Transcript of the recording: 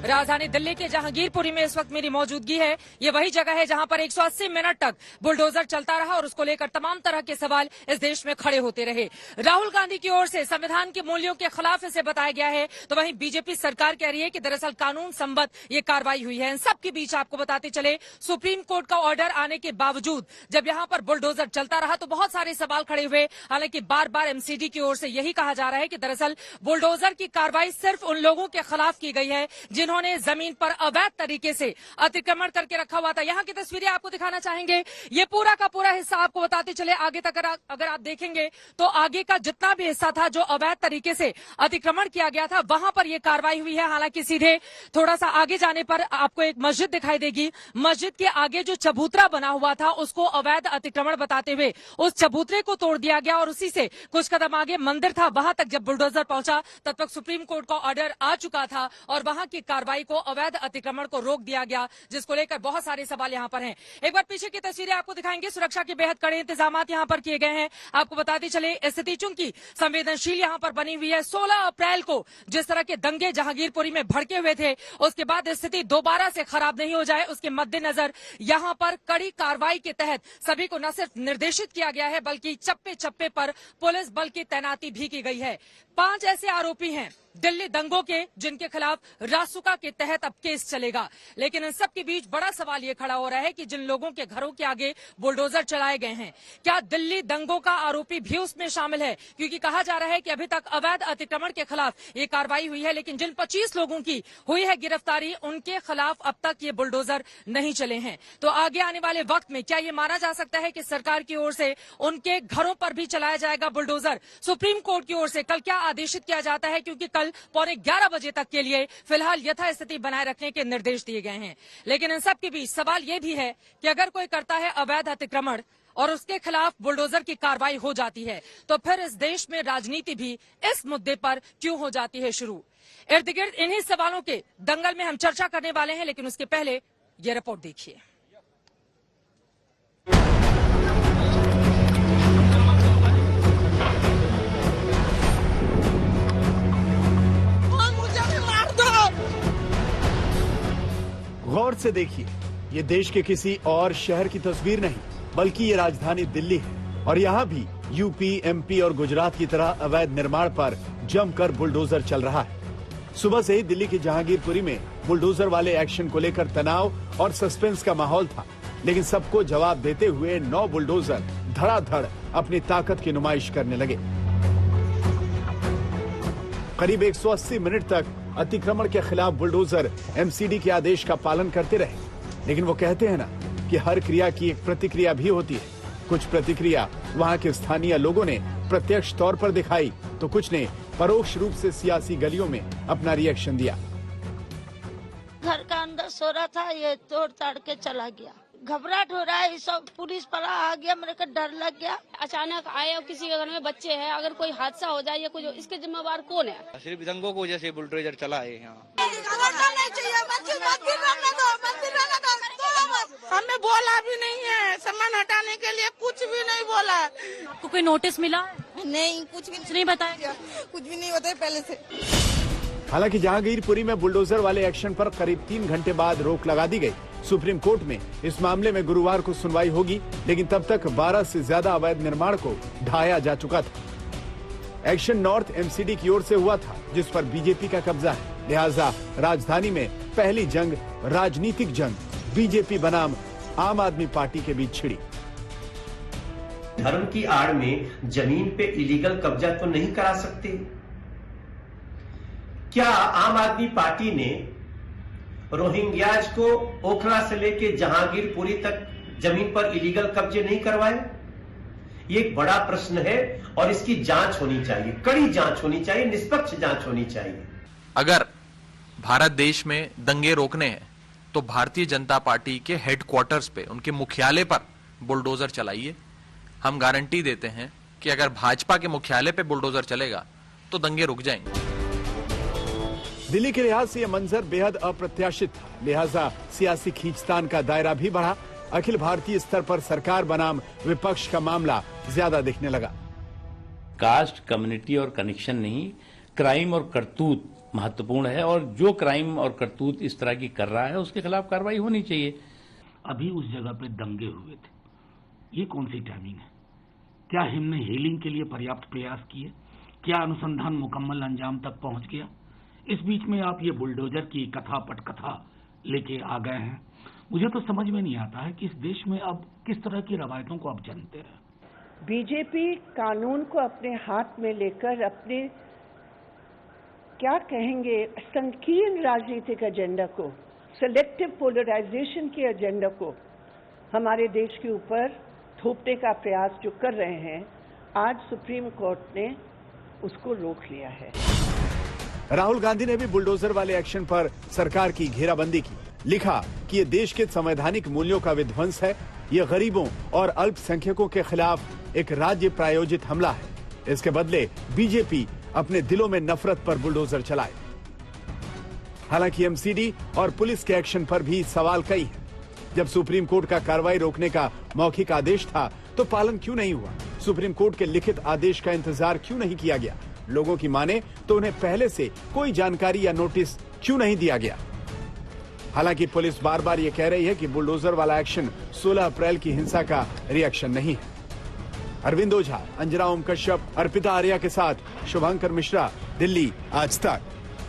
राजधानी दिल्ली के जहांगीरपुरी में इस वक्त मेरी मौजूदगी है। ये वही जगह है जहां पर 180 मिनट तक बुलडोजर चलता रहा और उसको लेकर तमाम तरह के सवाल इस देश में खड़े होते रहे। राहुल गांधी की ओर से संविधान के मूल्यों के खिलाफ इसे बताया गया है, तो वहीं बीजेपी सरकार कह रही है कि दरअसल कानून संबद्ध ये कार्रवाई हुई है। इन सबके बीच आपको बताते चले, सुप्रीम कोर्ट का ऑर्डर आने के बावजूद जब यहाँ पर बुलडोजर चलता रहा तो बहुत सारे सवाल खड़े हुए। हालांकि बार बार एमसीडी की ओर से यही कहा जा रहा है कि दरअसल बुलडोजर की कार्रवाई सिर्फ उन लोगों के खिलाफ की गई है जिन्होंने जमीन पर अवैध तरीके से अतिक्रमण करके रखा हुआ था। यहाँ की तस्वीरें आपको दिखाना चाहेंगे। ये पूरा का पूरा हिस्सा आपको बताते चले, आगे तक अगर आप देखेंगे तो आगे का जितना भी हिस्सा था जो अवैध तरीके से अतिक्रमण किया गया था वहां पर यह कार्रवाई हुई है। हालांकि सीधे थोड़ा सा आगे जाने पर आपको एक मस्जिद दिखाई देगी। मस्जिद के आगे जो चबूतरा बना हुआ था उसको अवैध अतिक्रमण बताते हुए उस चबूतरे को तोड़ दिया गया और उसी से कुछ कदम आगे मंदिर था, वहां तक जब बुलडोजर पहुंचा तब तक सुप्रीम कोर्ट का ऑर्डर आ चुका था और वहां की कार्रवाई को, अवैध अतिक्रमण को रोक दिया गया, जिसको लेकर बहुत सारे सवाल यहां पर हैं। एक बार पीछे की तस्वीरें आपको दिखाएंगे। सुरक्षा के बेहद कड़े इंतजाम यहां पर किए गए हैं। आपको बताते चले, स्थिति चूंकि संवेदनशील यहां पर बनी हुई है। 16 अप्रैल को जिस तरह के दंगे जहांगीरपुरी में भड़के हुए थे, उसके बाद स्थिति दोबारा से खराब नहीं हो जाए उसके मद्देनजर यहां पर कड़ी कार्रवाई के तहत सभी को न सिर्फ निर्देशित किया गया है बल्कि चप्पे चप्पे पर पुलिस बल की तैनाती भी की गई है। 5 ऐसे आरोपी हैं दिल्ली दंगों के जिनके खिलाफ रासुका के तहत अब केस चलेगा। लेकिन इन सब के बीच बड़ा सवाल ये खड़ा हो रहा है कि जिन लोगों के घरों के आगे बुलडोजर चलाए गए हैं, क्या दिल्ली दंगों का आरोपी भी उसमें शामिल है? क्योंकि कहा जा रहा है कि अभी तक अवैध अतिक्रमण के खिलाफ ये कार्रवाई हुई है, लेकिन जिन 25 लोगों की हुई है गिरफ्तारी, उनके खिलाफ अब तक ये बुलडोजर नहीं चले हैं। तो आगे आने वाले वक्त में क्या ये माना जा सकता है कि सरकार की ओर से उनके घरों पर भी चलाया जाएगा बुलडोजर? सुप्रीम कोर्ट की ओर से कल क्या आदेशित किया जाता है, क्योंकि कल 11:15 बजे तक के लिए फिलहाल यथास्थिति बनाए रखने के निर्देश दिए गए हैं। लेकिन इन सब के बीच सवाल यह भी है कि अगर कोई करता है अवैध अतिक्रमण और उसके खिलाफ बुलडोजर की कार्रवाई हो जाती है तो फिर इस देश में राजनीति भी इस मुद्दे पर क्यों हो जाती है शुरू? इर्द गिर्द इन्हीं सवालों के दंगल में हम चर्चा करने वाले हैं, लेकिन उसके पहले ये रिपोर्ट देखिए। गौर से देखिए, ये देश के किसी और शहर की तस्वीर नहीं बल्कि ये राजधानी दिल्ली है और यहाँ भी यूपी, एमपी और गुजरात की तरह अवैध निर्माण पर जमकर बुलडोजर चल रहा है। सुबह से ही दिल्ली के जहांगीरपुरी में बुलडोजर वाले एक्शन को लेकर तनाव और सस्पेंस का माहौल था, लेकिन सबको जवाब देते हुए 9 बुलडोजर धड़ाधड़ अपनी ताकत की नुमाइश करने लगे। करीब 180 मिनट तक अतिक्रमण के खिलाफ बुलडोजर एमसीडी के आदेश का पालन करते रहे, लेकिन वो कहते हैं ना कि हर क्रिया की एक प्रतिक्रिया भी होती है। कुछ प्रतिक्रिया वहाँ के स्थानीय लोगों ने प्रत्यक्ष तौर पर दिखाई तो कुछ ने परोक्ष रूप से सियासी गलियों में अपना रिएक्शन दिया। घर का अंदर सो रहा था, ये तोड़ ताड़ के चला गया। घबराहट हो रहा है, सब पुलिस वाला आ गया, मेरे को डर लग गया। अचानक आए और किसी के घर में बच्चे हैं, अगर कोई हादसा हो जाए या कुछ, इसके जिम्मेवार कौन है? सिर्फ दंगों को वजह से बुलडोजर चला है यहाँ। हमें बोला भी नहीं है, सामान हटाने के लिए कुछ भी नहीं बोला। आपको कोई नोटिस मिला? नहीं, कुछ भी नहीं बताया, कुछ भी नहीं बताया पहले से। हालांकि जहांगीरपुरी में बुलडोजर वाले एक्शन पर करीब 3 घंटे बाद रोक लगा दी गई। सुप्रीम कोर्ट में इस मामले में गुरुवार को सुनवाई होगी, लेकिन तब तक 12 से ज्यादा अवैध निर्माण को ढाया जा चुका था। एक्शन नॉर्थ एमसीडी की ओर से हुआ था, जिस पर बीजेपी का कब्जा है। लिहाजा राजधानी में पहली जंग, राजनीतिक जंग, बीजेपी बनाम आम आदमी पार्टी के बीच छिड़ी। धर्म की आड़ में जमीन पे इलीगल कब्जा तो नहीं करा सकते। क्या आम आदमी पार्टी ने रोहिंग्याज को ओखला से लेके जहांगीरपुरी तक जमीन पर इलीगल कब्जे नहीं करवाए? ये एक बड़ा प्रश्न है और इसकी जांच होनी चाहिए, कड़ी जांच होनी चाहिए, निष्पक्ष जांच होनी चाहिए। अगर भारत देश में दंगे रोकने हैं तो भारतीय जनता पार्टी के हेडक्वार्टर्स पे, उनके मुख्यालय पर बुलडोजर चलाइए। हम गारंटी देते हैं कि अगर भाजपा के मुख्यालय पे बुलडोजर चलेगा तो दंगे रुक जाएंगे। दिल्ली के लिहाज से यह मंजर बेहद अप्रत्याशित था, लिहाजा सियासी खींचतान का दायरा भी बढ़ा। अखिल भारतीय स्तर पर सरकार बनाम विपक्ष का मामला ज्यादा दिखने लगा। कास्ट, कम्युनिटी और कनेक्शन नहीं, क्राइम और करतूत महत्वपूर्ण है और जो क्राइम और करतूत इस तरह की कर रहा है उसके खिलाफ कार्रवाई होनी चाहिए। अभी उस जगह पे दंगे हुए थे, ये कौन सी टाइमिंग है? क्या हमने हीलिंग के लिए पर्याप्त प्रयास किए? क्या अनुसंधान मुकम्मल अंजाम तक पहुंच गया? इस बीच में आप ये बुलडोजर की कथा पटकथा लेके आ गए हैं। मुझे तो समझ में नहीं आता है कि इस देश में अब किस तरह की रवायतों को आप जानते हैं। बीजेपी कानून को अपने हाथ में लेकर अपने क्या कहेंगे संकीर्ण राजनीतिक एजेंडा को, सेलेक्टिव पोलराइजेशन के एजेंडा को हमारे देश के ऊपर थोपने का प्रयास जो कर रहे हैं, आज सुप्रीम कोर्ट ने उसको रोक लिया है। राहुल गांधी ने भी बुलडोजर वाले एक्शन पर सरकार की घेराबंदी की। लिखा कि ये देश के संवैधानिक मूल्यों का विध्वंस है, ये गरीबों और अल्पसंख्यकों के खिलाफ एक राज्य प्रायोजित हमला है। इसके बदले बीजेपी अपने दिलों में नफरत पर बुलडोजर चलाए। हालांकि एमसीडी और पुलिस के एक्शन पर भी सवाल कई हैं। जब सुप्रीम कोर्ट का कार्रवाई रोकने का मौखिक आदेश था तो पालन क्यों नहीं हुआ? सुप्रीम कोर्ट के लिखित आदेश का इंतजार क्यों नहीं किया गया? लोगों की माने तो उन्हें पहले से कोई जानकारी या नोटिस क्यों नहीं दिया गया? हालांकि पुलिस बार बार ये कह रही है कि बुलडोजर वाला एक्शन 16 अप्रैल की हिंसा का रिएक्शन नहीं है। अरविंद ओझा, अंजना ओम कश्यप, अर्पिता आर्या के साथ शुभंकर मिश्रा, दिल्ली आज तक।